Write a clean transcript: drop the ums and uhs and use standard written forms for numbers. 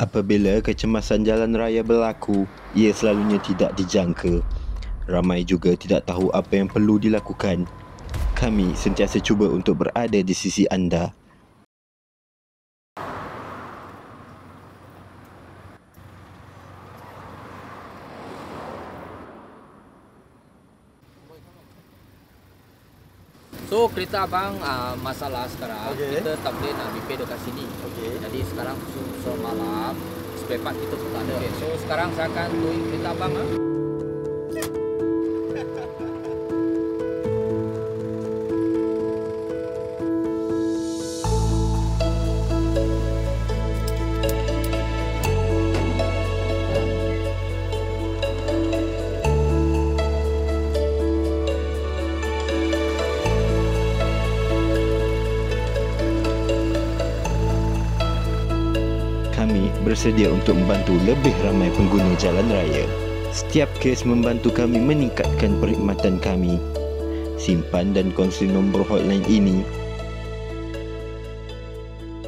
Apabila kecemasan jalan raya berlaku, ia selalunya tidak dijangka. Ramai juga tidak tahu apa yang perlu dilakukan. Kami sentiasa cuba untuk berada di sisi anda. So kereta abang masalah sekarang kita tak boleh nak repair dekat sini. Jadi sekarang so malam spare part kita pun tak ada. So sekarang saya akan towing kereta abang Kami bersedia untuk membantu lebih ramai pengguna jalan raya. Setiap kes membantu kami meningkatkan perkhidmatan kami. Simpan dan kongsi nombor hotline ini